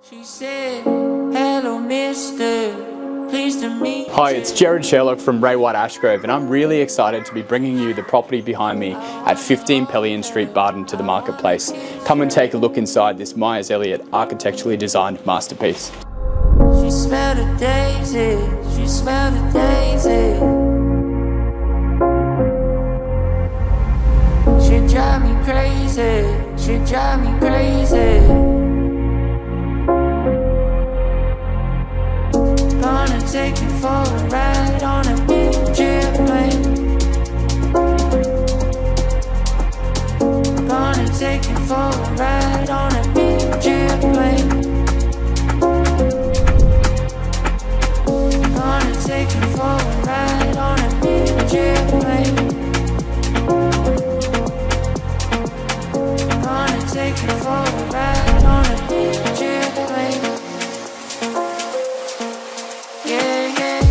She said, hello, mister, pleased to meet you. Hi, it's Jared Sherlock from Ray White Ashgrove, and I'm really excited to be bringing you the property behind me at 15 Pelion Street, Bardon to the marketplace. Come and take a look inside this Myers Ellyett architecturally designed masterpiece. She smelled a daisy, she smelled a daisy. She drive me crazy, she drive me crazy. Gonna take you for a ride on a big jet plane. Gonna take you for a ride on a big jet plane. Gonna take you for a ride on a big jet plane. Gonna take you for a ride on a big jet plane. Yeah, yeah.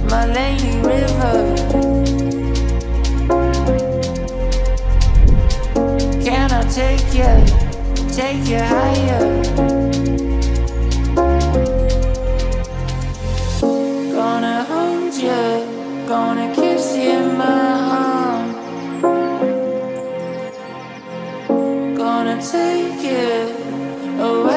My lady river, can I take you higher? Gonna hold you, gonna kiss you in my arm. Gonna take you away.